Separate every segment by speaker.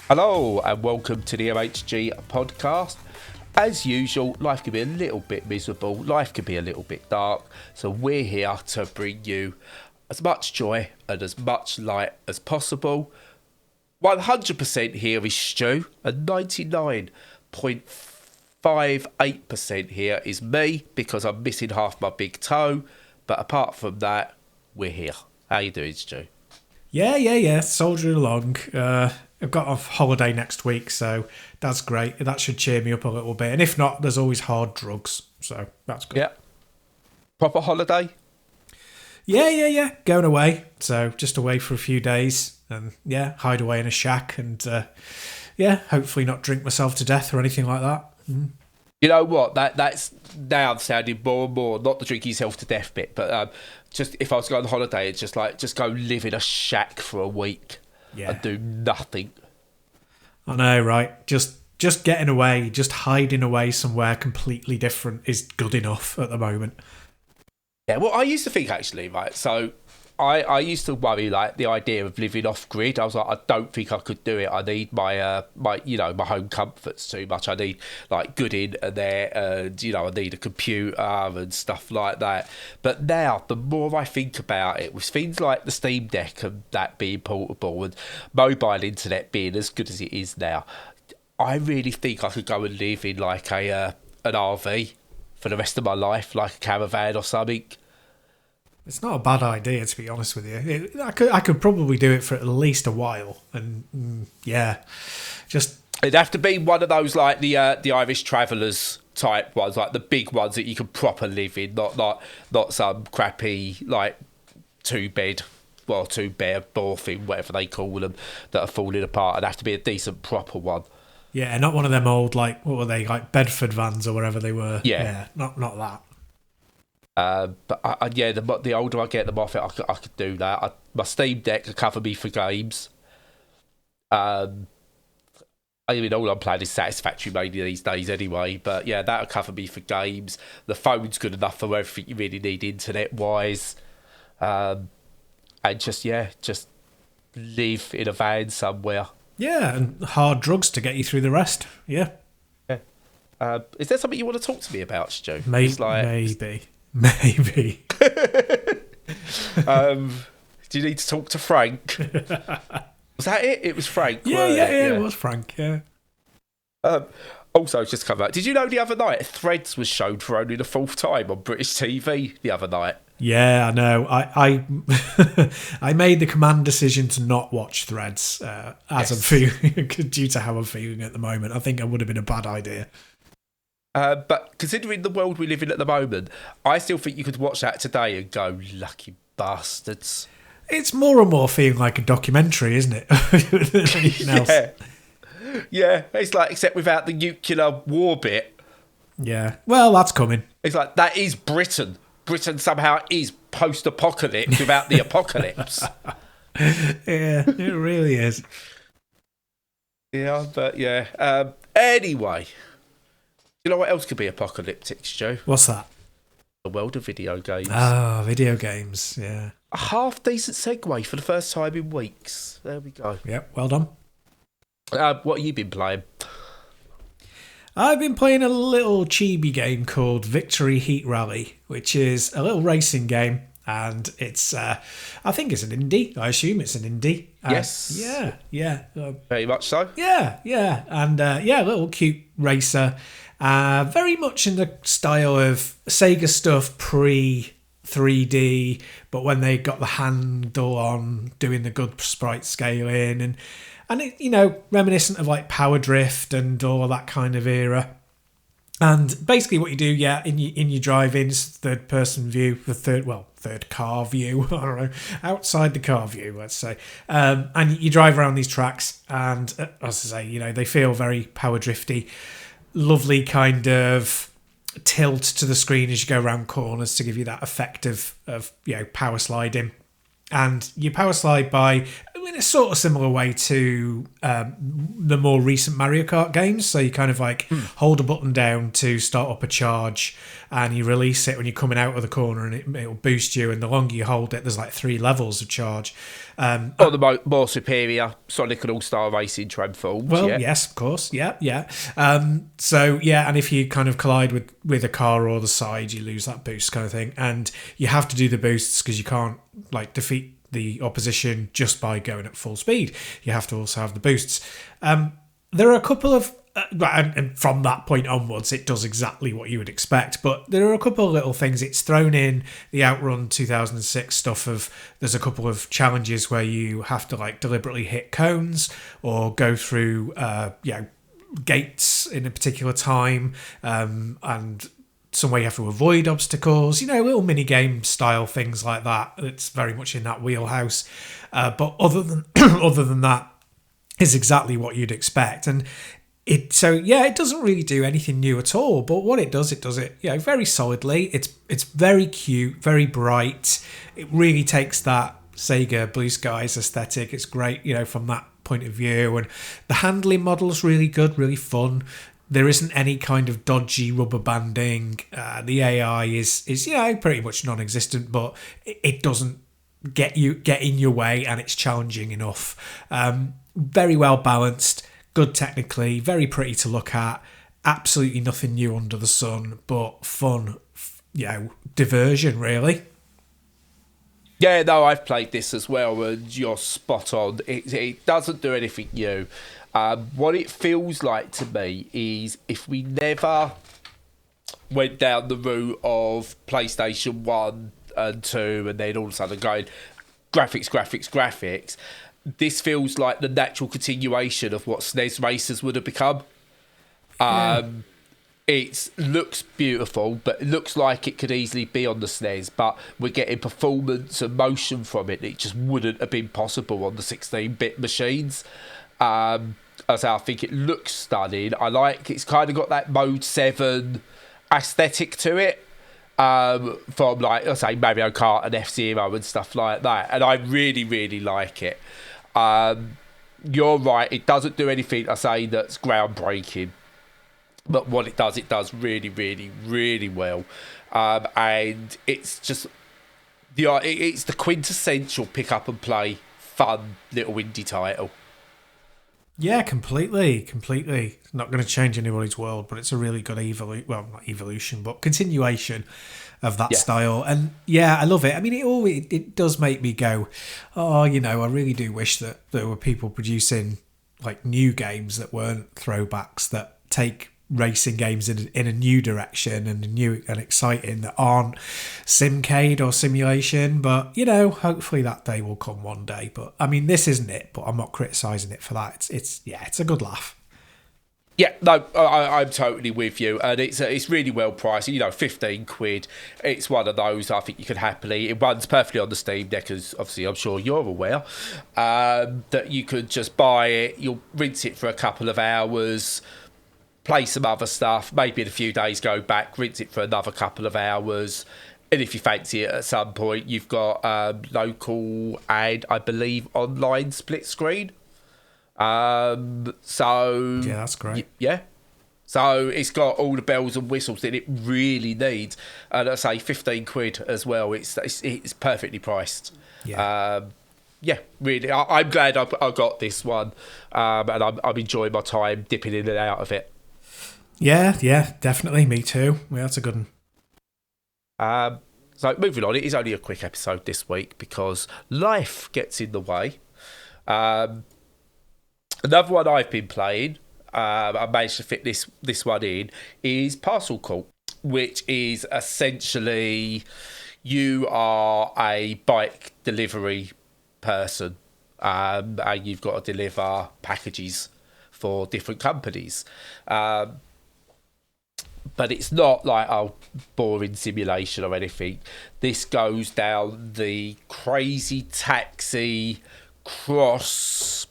Speaker 1: Hello and welcome to the MHG podcast. As usual, life can be a little bit miserable, life can be a little bit dark, so we're here to bring you as much joy and as much light as possible. 100% here is Stu, and 99.58% here is me, because I'm missing half my big toe, but apart from that, we're here. How you doing, Stu?
Speaker 2: Yeah, soldiering along. I've got off holiday next week, so that's great. That should cheer me up a little bit. And if not, there's always hard drugs, so that's good.
Speaker 1: Yeah. Proper holiday?
Speaker 2: Yeah. Going away. So just away for a few days and hide away in a shack and hopefully not drink myself to death or anything like that.
Speaker 1: You know what? That's now sounding more and more, not the drinking yourself to death bit, but just if I was going on holiday, it's just go live in a shack for a week and do nothing.
Speaker 2: I know, right? Just getting away, just hiding away somewhere completely different is good enough at the moment.
Speaker 1: Yeah, well, I used to think actually, right? So I used to worry, like, the idea of living off grid. I was like, I don't think I could do it. I need my home comforts too much. I need like good internet, and I need a computer and stuff like that. But now, the more I think about it, with things like the Steam Deck and that being portable and mobile internet being as good as it is now, I really think I could go and live in like an RV for the rest of my life, like a caravan or something.
Speaker 2: It's not a bad idea, to be honest with you. I could probably do it for at least a while, and just
Speaker 1: it'd have to be one of those like the Irish Travellers type ones, like the big ones that you can proper live in, not some crappy like two bed bore thing, whatever they call them, that are falling apart. It'd have to be a decent proper one.
Speaker 2: Yeah, not one of them old, like, what were they, like Bedford vans or whatever they were.
Speaker 1: Yeah,
Speaker 2: not that.
Speaker 1: But the older I get, the more I could do that. My Steam Deck could cover me for games. I mean, all I'm playing is Satisfactory mainly these days anyway. But yeah, that'll cover me for games. The phone's good enough for everything you really need internet-wise. And just live in a van somewhere.
Speaker 2: Yeah, and hard drugs to get you through the rest. Yeah.
Speaker 1: Is there something you want to talk to me about, Stu?
Speaker 2: Maybe.
Speaker 1: Do you need to talk to Frank? Was that it? It was Frank.
Speaker 2: Yeah, it was Frank, yeah.
Speaker 1: Also, just come back. Did you know the other night Threads was shown for only the fourth time on British TV the other night?
Speaker 2: Yeah, I know. I I made the command decision to not watch Threads as I'm feeling, due to how I'm feeling at the moment. I think it would have been a bad idea.
Speaker 1: But considering the world we live in at the moment, I still think you could watch that today and go, lucky bastards.
Speaker 2: It's more and more feeling like a documentary, isn't it? Than anything else.
Speaker 1: Yeah, it's like, except without the nuclear war bit.
Speaker 2: Yeah, well, that's coming.
Speaker 1: It's like, that is Britain. Britain somehow is post-apocalypse without the apocalypse.
Speaker 2: Yeah, it really is.
Speaker 1: Yeah, but yeah. Anyway, you know what else could be apocalyptic, Joe?
Speaker 2: What's that?
Speaker 1: The world of video games.
Speaker 2: Ah, video games, yeah.
Speaker 1: A half-decent segue for the first time in weeks. There we go.
Speaker 2: Yep, well done.
Speaker 1: What have you been playing?
Speaker 2: I've been playing a little chibi game called Victory Heat Rally, which is a little racing game, and it's, I think it's an indie. I assume it's an indie.
Speaker 1: Yes.
Speaker 2: Yeah.
Speaker 1: Very much so.
Speaker 2: Yeah. And, a little cute racer. Very much in the style of Sega stuff pre-3D, but when they got the handle on doing the good sprite scaling and it, reminiscent of like Power Drift and all of that kind of era. And basically what you do, in your drive-in, third person view, third car view, I don't know, outside the car view, let's say. And you drive around these tracks and, as I say, they feel very Power Drifty. Lovely kind of tilt to the screen as you go around corners to give you that effect of power sliding. And you power slide by in a sort of similar way to the more recent Mario Kart games. So you kind of like hold a button down to start up a charge, and you release it when you're coming out of the corner, and it'll boost you. And the longer you hold it, there's like 3 levels of charge.
Speaker 1: Or the more superior Sonic and All-Star Racing transforms.
Speaker 2: Well,
Speaker 1: yeah.
Speaker 2: yes, of course, yeah. So yeah, and if you kind of collide with a car or the side, you lose that boost kind of thing. And you have to do the boosts because you can't like defeat the opposition just by going at full speed. You have to also have the boosts. There are a couple of and from that point onwards, it does exactly what you would expect. But there are a couple of little things. It's thrown in the Outrun 2006 stuff of there's a couple of challenges where you have to like deliberately hit cones or go through gates in a particular time, and some way you have to avoid obstacles, little mini game style things like that. It's very much in that wheelhouse. But other than that, is exactly what you'd expect. And it doesn't really do anything new at all. But what it does it very solidly. It's very cute, very bright. It really takes that Sega Blue Skies aesthetic. It's great, from that point of view. And the handling model is really good, really fun. There isn't any kind of dodgy rubber banding. The AI is pretty much non-existent, but it doesn't get in your way, and it's challenging enough. Very well balanced, good technically, very pretty to look at. Absolutely nothing new under the sun, but fun, diversion really.
Speaker 1: Yeah, no, I've played this as well, and you're spot on. It doesn't do anything new. What it feels like to me is if we never went down the route of PlayStation 1 and 2 and then all of a sudden going graphics, this feels like the natural continuation of what SNES racers would have become. It looks beautiful, but it looks like it could easily be on the SNES, but we're getting performance and motion from it. It just wouldn't have been possible on the 16-bit machines. As I think it looks stunning. I like it's kind of got that Mode 7 aesthetic to it, from like, let's say, Mario Kart and F-Zero and stuff like that. And I really, really like it. You're right, it doesn't do anything, I say, that's groundbreaking. But what it does really, really, really well. And it's just, it's the quintessential pick up and play fun little indie title.
Speaker 2: Yeah, completely. Not going to change anybody's world, but it's a really good not evolution, but continuation of that style. And yeah, I love it. I mean, it does make me go, oh, I really do wish that there were people producing like new games that weren't throwbacks, that take racing games in a new direction and new and exciting, that aren't simcade or simulation. But hopefully that day will come one day. But I mean, this isn't it, but I'm not criticizing it for that. It's a good laugh.
Speaker 1: Yeah, no, I'm totally with you, and it's really well priced. £15. It's one of those I think you could happily. It runs perfectly on the Steam Deck, as obviously I'm sure you're aware. That you could just buy it. You'll rinse it for a couple of hours, play some other stuff, maybe in a few days go back, rinse it for another couple of hours. And if you fancy it at some point, you've got local and, I believe, online split screen. So...
Speaker 2: Yeah, that's great.
Speaker 1: Yeah. So it's got all the bells and whistles that it really needs. And I say £15 as well. It's perfectly priced.
Speaker 2: Yeah.
Speaker 1: Yeah, really. I'm glad I got this one. And I'm enjoying my time dipping in and out of it.
Speaker 2: Yeah, definitely. Me too. Yeah, that's a good one.
Speaker 1: So moving on, it is only a quick episode this week because life gets in the way. Another one I've been playing, I managed to fit this one in, is Parcel Corps, which is essentially you are a bike delivery person, and you've got to deliver packages for different companies. But it's not like a boring simulation or anything. This goes down the crazy taxi cross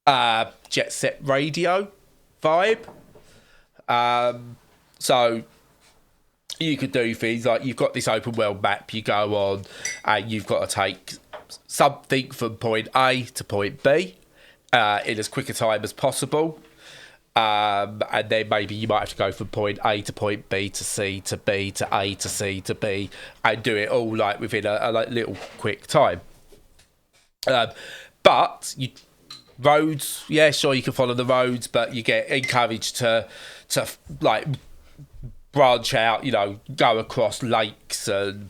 Speaker 1: jet set radio vibe. So you could do things like you've got this open world map you go on and you've got to take something from point A to point B in as quick a time as possible. And then maybe you might have to go from point A to point B to C to B to A to C to B and do it all like within a little quick time. But roads, yeah, sure, you can follow the roads, but you get encouraged to like branch out, go across lakes and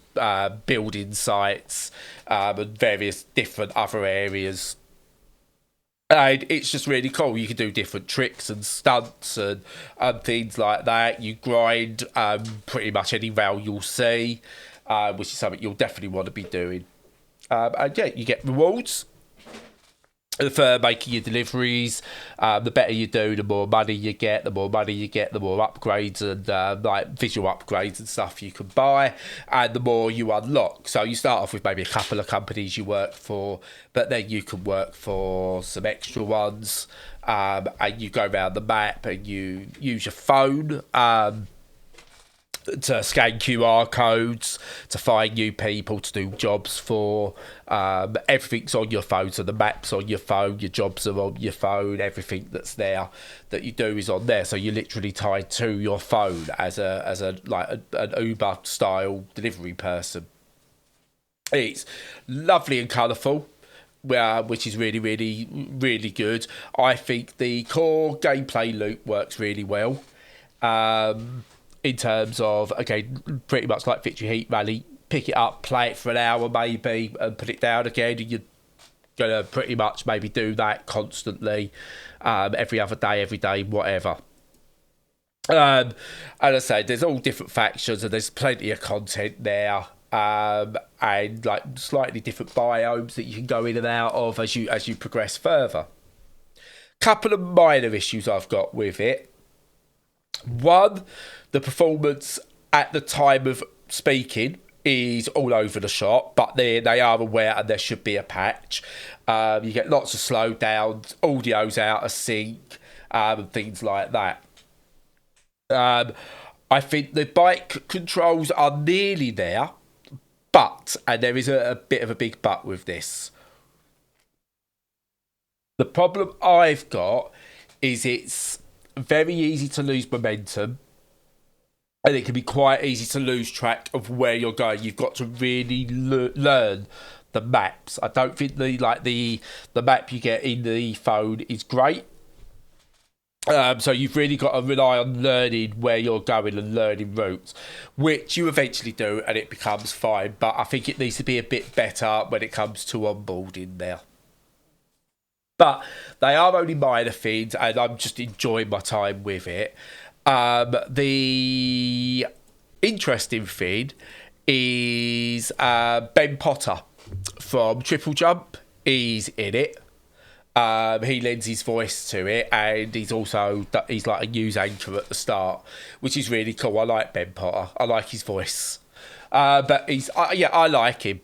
Speaker 1: building sites and various different other areas. And it's just really cool. You can do different tricks and stunts and things like that. You grind pretty much any rail you'll see, which is something you'll definitely want to be doing. And yeah, you get rewards for making your deliveries. The better you do, the more money you get. The more money you get, the more upgrades and like visual upgrades and stuff you can buy, and the more you unlock. So you start off with maybe a couple of companies you work for, but then you can work for some extra ones, and you go around the map and you use your phone to scan QR codes, to find new people to do jobs for. Everything's on your phone, so the map's on your phone, your jobs are on your phone, everything that's there that you do is on there. So you're literally tied to your phone as an Uber style delivery person. It's lovely and colourful, which is really, really, really good. I think the core gameplay loop works really well. In terms of, again, pretty much like Victory Heat Rally, pick it up, play it for an hour maybe, and put it down again, and you're going to pretty much maybe do that constantly, every other day, every day, whatever. And as I say, there's all different factions, and there's plenty of content there, and like slightly different biomes that you can go in and out of as you progress further. Couple of minor issues I've got with it. One, the performance at the time of speaking is all over the shop, but they are aware and there should be a patch. You get lots of slowdowns, audio's out of sync, and things like that. I think the bike controls are nearly there, but, and there is a bit of a big but with this. The problem I've got is it's very easy to lose momentum, and it can be quite easy to lose track of where you're going. You've got to really learn the maps. I don't think the map you get in the phone is great. So you've really got to rely on learning where you're going and learning routes, which you eventually do, and it becomes fine. But I think it needs to be a bit better when it comes to onboarding there. But they are only minor things, and I'm just enjoying my time with it. The interesting thing is Ben Potter from Triple Jump. He's in it. He lends his voice to it, and he's like a news anchor at the start, which is really cool. I like Ben Potter. I like his voice. But I like him.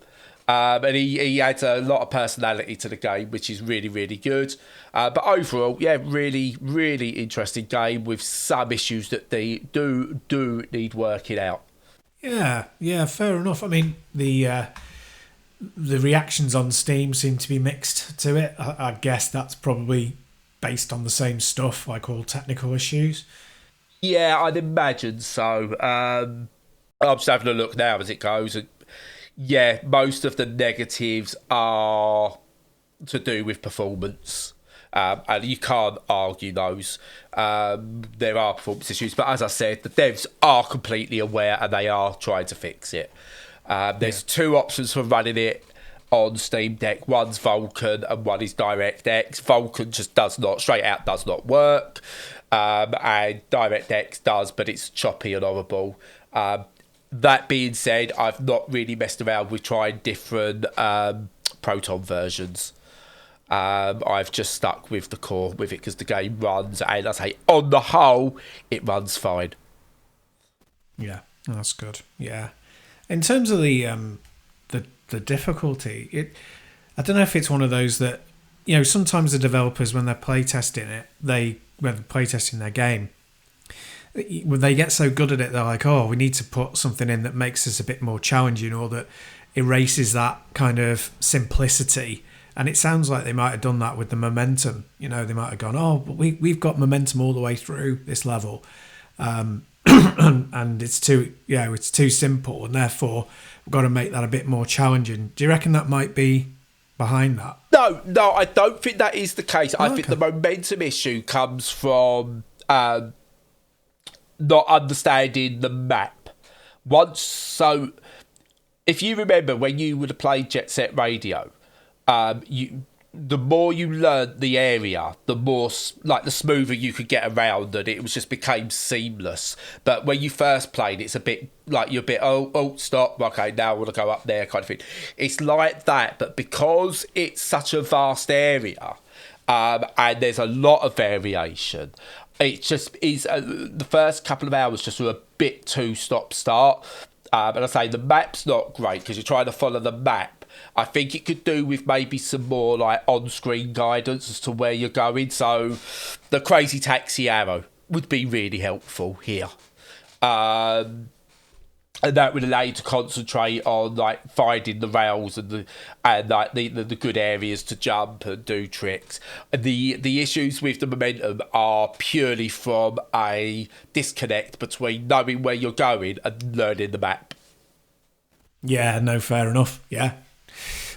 Speaker 1: And he adds a lot of personality to the game, which is really, really good. But overall, yeah, really, really interesting game with some issues that they do need working out.
Speaker 2: Yeah, fair enough. I mean, the reactions on Steam seem to be mixed to it. I guess that's probably based on the same stuff, like all technical issues.
Speaker 1: Yeah, I'd imagine so. I'm just having a look now as it goes, and yeah, most of the negatives are to do with performance, and you can't argue those. There are performance issues, but as I said, the devs are completely aware and they are trying to fix it. There's two options for running it on Steam Deck. One's Vulkan and one is DirectX. Vulkan just does not work, and DirectX does, but it's choppy and horrible. That being said, I've not really messed around with trying different Proton versions. I've just stuck with the core with it because the game runs, and I say on the whole, it runs fine.
Speaker 2: Yeah, that's good. Yeah, in terms of the difficulty, I don't know if it's one of those that sometimes the developers when they're playtesting it, when they're playtesting their game, when they get so good at it, they're like, oh, we need to put something in that makes this a bit more challenging, or that erases that kind of simplicity. And it sounds like they might have done that with the momentum. You know, they might have gone, oh, but we've got momentum all the way through this level. And it's too simple, and therefore we've got to make that a bit more challenging. Do you reckon that might be behind that?
Speaker 1: No, I don't think that is the case. I think the momentum issue comes from not understanding the map. If you remember when you would have played Jet Set Radio, the more you learned the area, the more the smoother you could get around, and it just became seamless. But when you first played, it's a bit like you're a bit stop, okay, now I want to go up there kind of thing. It's like that, but because it's such a vast area, and there's a lot of variation, it just is the first couple of hours just were a bit too stop-start. And I say the map's not great because you're trying to follow the map. I think it could do with maybe some more like on-screen guidance as to where you're going. So the crazy taxi arrow would be really helpful here. And that would allow you to concentrate on like finding the rails and the good areas to jump and do tricks. The issues with the momentum are purely from a disconnect between knowing where you're going and learning the map.
Speaker 2: Yeah, no, fair enough. Yeah.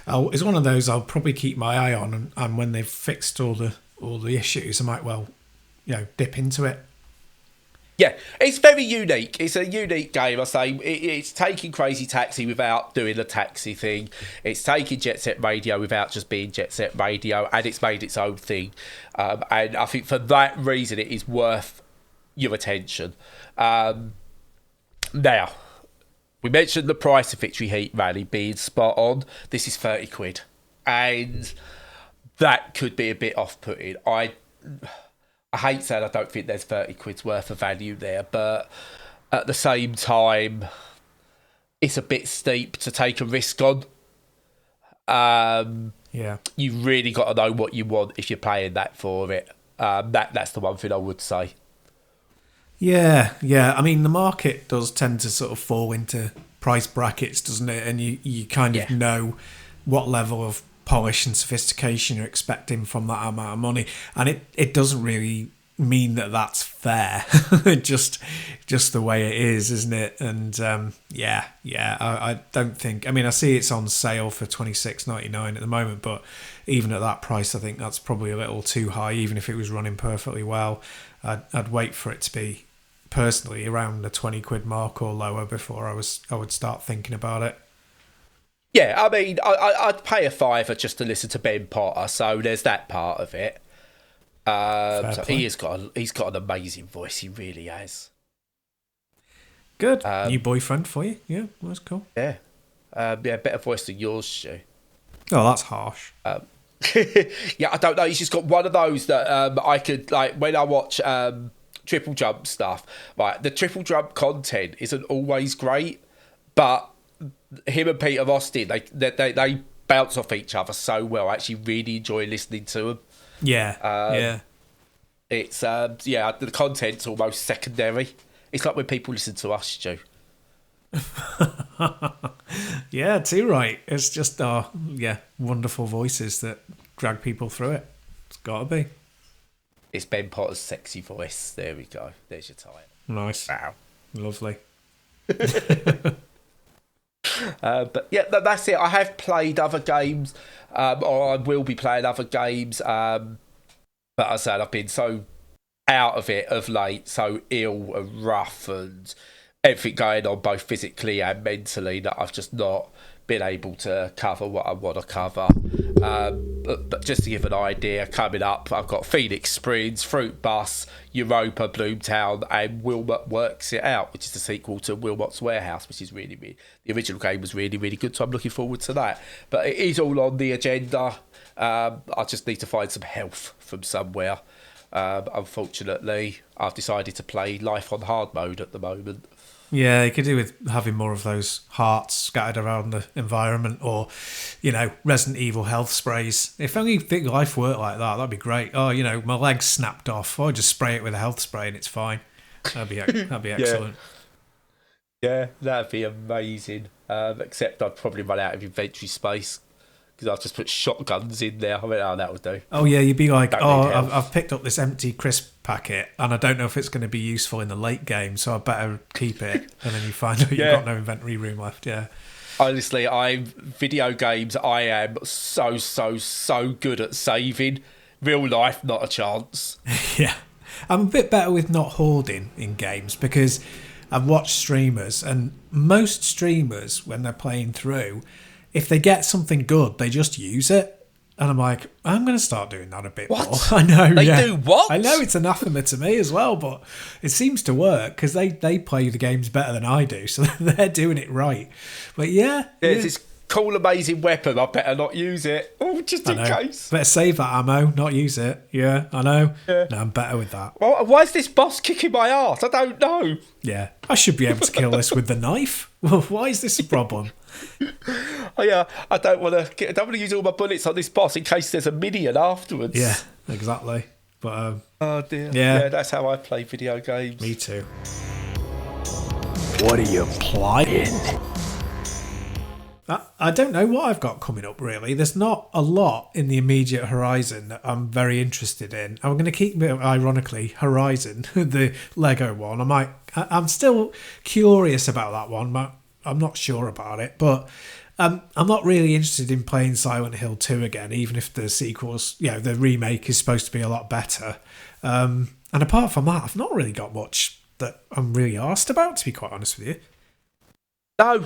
Speaker 2: It's one of those I'll probably keep my eye on, and when they've fixed all the issues, I might dip into it.
Speaker 1: Yeah, it's very unique. It's a unique game. I say it's taking Crazy Taxi without doing the taxi thing. It's taking Jet Set Radio without just being Jet Set Radio, and it's made its own thing. And I think for that reason, it is worth your attention. Now, we mentioned the price of Victory Heat Rally being spot on. This is 30 quid. And that could be a bit off-putting. I hate saying I don't think there's 30 quid's worth of value there, but at the same time, it's a bit steep to take a risk on.
Speaker 2: Yeah.
Speaker 1: You really got to know what you want if you're paying that for it. That's the one thing I would say.
Speaker 2: Yeah. I mean, the market does tend to sort of fall into price brackets, doesn't it? And you kind of know what level of polish and sophistication you're expecting from that amount of money. And it doesn't really mean that that's fair. just the way it is, isn't it? And I don't think... I mean, I see it's on sale for $26.99 at the moment, but even at that price, I think that's probably a little too high, even if it was running perfectly well. I'd wait for it to be personally around the 20 quid mark or lower before I would start thinking about it.
Speaker 1: Yeah, I mean, I'd pay a £5 just to listen to Ben Potter, so there's that part of it. So he's got an amazing voice, he really has.
Speaker 2: Good. New boyfriend for you? Yeah, that's cool.
Speaker 1: Yeah. Better voice than yours, Stu.
Speaker 2: Oh, that's harsh.
Speaker 1: Yeah, I don't know. He's just got one of those that I could, like, when I watch triple jump stuff, like, the triple jump content isn't always great, but him and Peter Austin, they bounce off each other so well. I actually really enjoy listening to them.
Speaker 2: Yeah.
Speaker 1: It's, the content's almost secondary. It's like when people listen to us, Stu.
Speaker 2: Yeah, too right. It's just our wonderful voices that drag people through it. It's got to be.
Speaker 1: It's Ben Potter's sexy voice. There we go. There's your title.
Speaker 2: Nice.
Speaker 1: Wow.
Speaker 2: Lovely.
Speaker 1: But yeah, that's it. I have played other games, or I will be playing other games. But as I said, I've been so out of it of late, so ill and rough and everything going on both physically and mentally that I've just not been able to cover what I want to cover. But just to give an idea, coming up, I've got Phoenix Springs, Fruit Bus, Europa, Bloomtown, and Wilmot Works It Out, which is the sequel to Wilmot's Warehouse, which is really, really... The original game was really, really good, so I'm looking forward to that. But it is all on the agenda. I just need to find some health from somewhere. Unfortunately, I've decided to play Life on Hard mode at the moment.
Speaker 2: Yeah, you could do with having more of those hearts scattered around the environment, or, Resident Evil health sprays. If only Thick Life worked like that, that'd be great. Oh, my leg's snapped off. Or just spray it with a health spray and it's fine. That'd be excellent.
Speaker 1: Yeah, that'd be amazing. Except I'd probably run out of inventory space because I've just put shotguns in there. I mean, oh, that would do.
Speaker 2: Oh yeah, you'd be like,
Speaker 1: Don't
Speaker 2: oh,
Speaker 1: need health.
Speaker 2: I've picked up this empty crisp packet, and I don't know if it's going to be useful in the late game, so I better keep it. And then you find out you've got no inventory room left. Yeah.
Speaker 1: Honestly, video games. I am so good at saving. Real life, not a chance.
Speaker 2: Yeah. I'm a bit better with not hoarding in games because I've watched streamers, and most streamers, when they're playing through, if they get something good, they just use it. And I'm like, I'm going to start doing that a bit more. I know.
Speaker 1: They do what?
Speaker 2: I know it's anathema to me as well, but it seems to work because they play the games better than I do, so they're doing it right. But yeah.
Speaker 1: There's this cool, amazing weapon. I better not use it. Oh, just in case.
Speaker 2: Better save that ammo, not use it. Yeah, I know. Yeah. No, I'm better with that.
Speaker 1: Well, why is this boss kicking my ass? I don't know.
Speaker 2: Yeah, I should be able to kill this with the knife. Well, why is this a problem?
Speaker 1: Oh yeah, I don't want to use all my bullets on this boss in case there's a minion afterwards.
Speaker 2: Yeah, exactly. But
Speaker 1: oh dear. Yeah, that's how I play video games.
Speaker 2: Me too.
Speaker 3: What are you playing?
Speaker 2: I don't know what I've got coming up, really. There's not a lot in the immediate horizon that I'm very interested in. I'm going to keep, ironically, Horizon, the Lego one. I'm still curious about that one, but I'm not sure about it. But I'm not really interested in playing Silent Hill 2 again, even if the sequels, the remake is supposed to be a lot better. And apart from that, I've not really got much that I'm really arsed about, to be quite honest with you.
Speaker 1: No.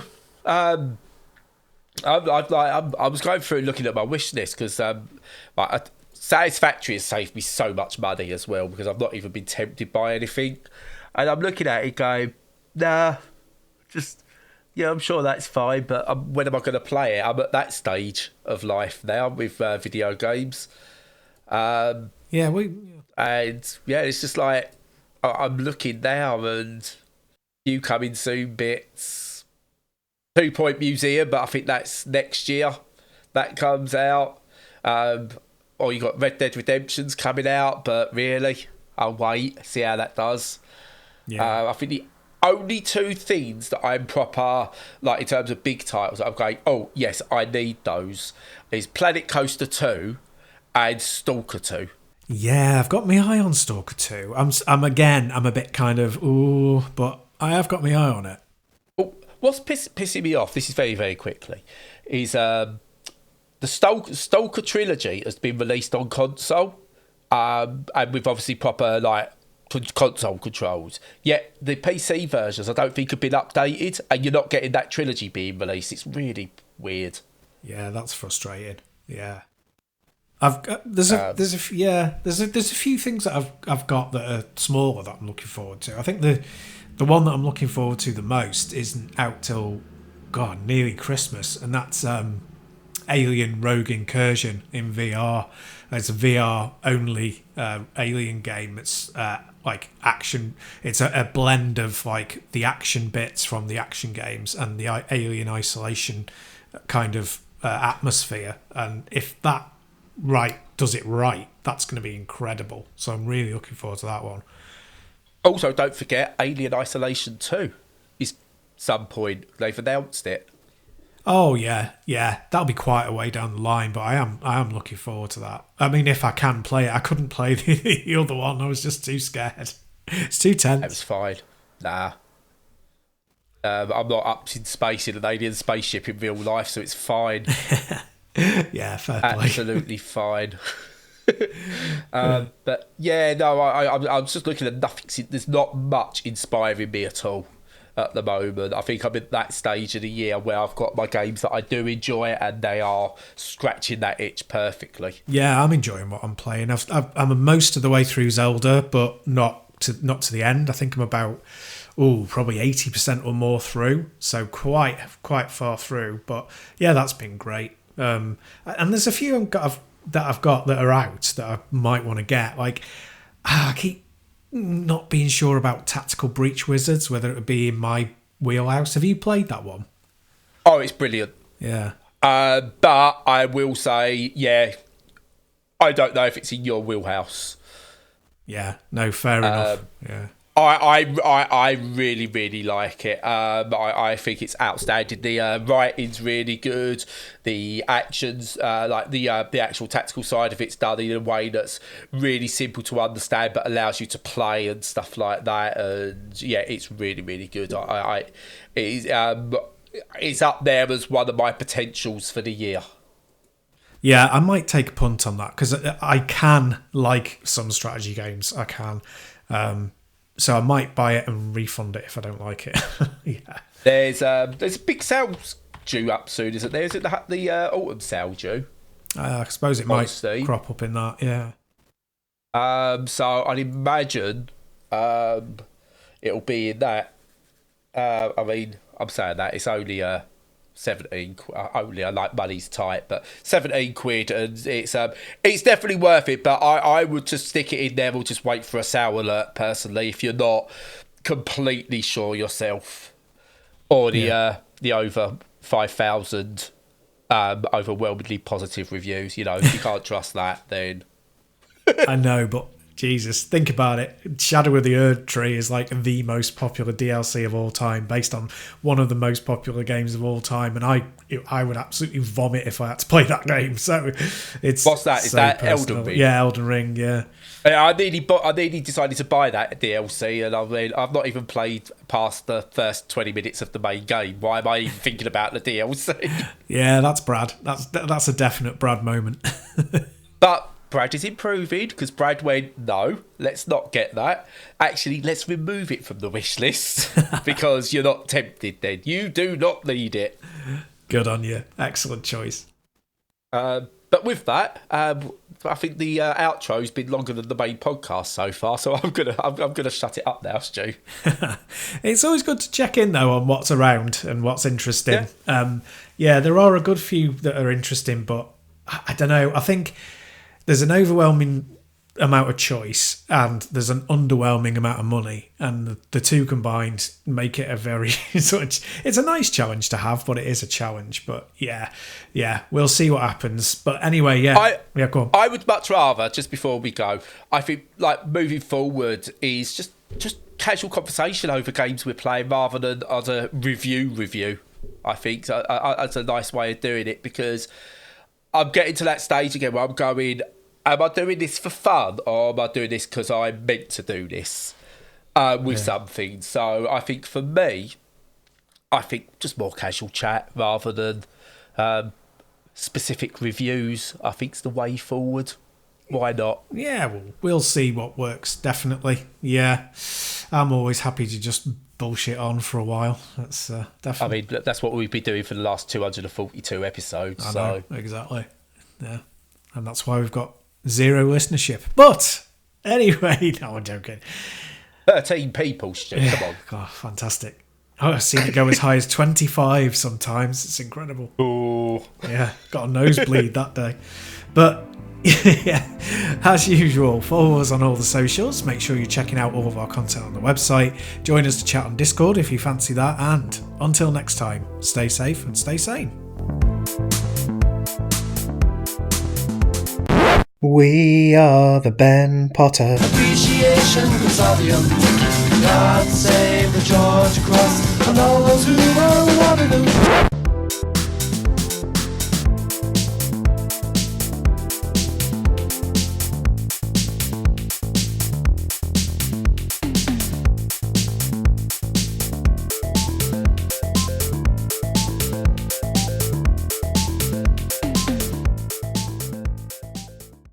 Speaker 1: I was going through looking at my wish list because Satisfactory has saved me so much money as well because I've not even been tempted by anything. And I'm looking at it going, nah, I'm sure that's fine, but when am I going to play it? I'm at that stage of life now with video games. And it's just like I'm looking now and you coming soon bits. 2 Point Museum, but I think that's next year that comes out. Or you got Red Dead Redemption's coming out, but really, I'll wait, see how that does. Yeah. I think the only 2 things that I'm proper, like in terms of big titles, that I'm going, oh yes, I need those, is Planet Coaster 2 and Stalker 2.
Speaker 2: Yeah, I've got my eye on Stalker 2. I'm a bit kind of, ooh, but I have got my eye on it.
Speaker 1: What's pissing me off, this is very, very quickly, is the Stalker trilogy has been released on console, and with obviously proper console controls. Yet the PC versions I don't think have been updated, and you're not getting that trilogy being released. It's really weird.
Speaker 2: Yeah, that's frustrating. Yeah. There's a few things that I've got that are smaller that I'm looking forward to. I think the one that I'm looking forward to the most isn't out till nearly Christmas, and that's Alien Rogue Incursion in VR. It's a VR only Alien game. It's like action. It's a blend of like the action bits from the action games and the Alien Isolation kind of atmosphere. And if that does it right, that's going to be incredible. So I'm really looking forward to that one.
Speaker 1: Also, don't forget Alien Isolation 2 is some point. They've announced it.
Speaker 2: Oh yeah, that'll be quite a way down the line, but I am looking forward to that. I mean, if I can play it, I couldn't play the other one. I was just too scared. It's too tense.
Speaker 1: It was fine. Nah. I'm not up in space in an alien spaceship in real life, so it's fine.
Speaker 2: Yeah, fair play.
Speaker 1: Absolutely fine. But yeah, no, I'm just looking at nothing. There's not much inspiring me at all at the moment. I think I'm in that stage of the year where I've got my games that I do enjoy and they are scratching that itch perfectly.
Speaker 2: Yeah, I'm enjoying what I'm playing. I'm most of the way through Zelda, but not to the end. I think I'm about probably 80% or more through, so quite far through. But yeah, that's been great. And there's a few I've got that are out that I might want to get. Like, I keep not being sure about Tactical Breach Wizards, whether it would be in my wheelhouse. Have you played that one?
Speaker 1: Oh, it's brilliant.
Speaker 2: Yeah.
Speaker 1: But I will say, I don't know if it's in your wheelhouse.
Speaker 2: Yeah, no, fair enough. Yeah.
Speaker 1: I really, really like it. I think it's outstanding. The writing's really good. The actions, like the actual tactical side of it's done in a way that's really simple to understand, but allows you to play and stuff like that. And yeah, it's really, really good. It's up there as one of my potentials for the year.
Speaker 2: Yeah, I might take a punt on that because I can like some strategy games. I can. So I might buy it and refund it if I don't like it. Yeah.
Speaker 1: There's a big sale due up soon, isn't there? Is it the autumn sale due?
Speaker 2: I suppose it might crop up in that, yeah.
Speaker 1: So I'd imagine it'll be in that. I mean, I'm saying that it's only 17 only. I like money's tight, but 17 quid, and it's definitely worth it. But I would just stick it in there. We'll just wait for a sale alert personally if you're not completely sure yourself, or the over 5,000 overwhelmingly positive reviews. You know, if you can't trust that, then
Speaker 2: I know, but Jesus, think about it. Shadow of the Erd Tree is like the most popular DLC of all time, based on one of the most popular games of all time, and I would absolutely vomit if I had to play that game. So it's
Speaker 1: what's that? Is that personal. Elden Ring?
Speaker 2: Yeah, Elden Ring. Yeah.
Speaker 1: I nearly decided to buy that DLC, and I've not even played past the first 20 minutes of the main game. Why am I even thinking about the DLC?
Speaker 2: Yeah, that's Brad. That's a definite Brad moment.
Speaker 1: But Brad is improving, because Brad went, no, let's not get that. Actually, let's remove it from the wish list because you're not tempted then. You do not need it.
Speaker 2: Good on you. Excellent choice.
Speaker 1: But with that, I think the outro's been longer than the main podcast so far, so I'm gonna shut it up now, Stu.
Speaker 2: It's always good to check in though on what's around and what's interesting. Yeah, there are a good few that are interesting, but I don't know. I think there's an overwhelming amount of choice and there's an underwhelming amount of money, and the two combined make it a very it's a nice challenge to have, but it is a challenge. But yeah, we'll see what happens. But anyway, go on.
Speaker 1: I would much rather, just before we go, I think like moving forward is just casual conversation over games we're playing rather than as a review. I think that's a nice way of doing it, because I'm getting to that stage again where I'm going, am I doing this for fun, or am I doing this because I'm meant to do this with something? So I think for me, just more casual chat rather than specific reviews, I think is the way forward. Why not?
Speaker 2: Yeah, we'll see what works, definitely. Yeah, I'm always happy to just bullshit on for a while. That's definitely.
Speaker 1: I mean, that's what we've been doing for the last 242 episodes.
Speaker 2: I know, exactly. Yeah, and that's why we've got 0 listenership. But anyway, no, I'm joking.
Speaker 1: 13 people, Stu, come on.
Speaker 2: God, fantastic. Oh, I've seen it go as high as 25 sometimes. It's incredible.
Speaker 1: Oh.
Speaker 2: Yeah, got a nosebleed that day. But yeah, as usual, follow us on all the socials. Make sure you're checking out all of our content on the website. Join us to chat on Discord if you fancy that. And until next time, stay safe and stay sane. We are the Ben Potter
Speaker 3: Appreciation Consortium. God save the George Cross and all those who are Waterloo.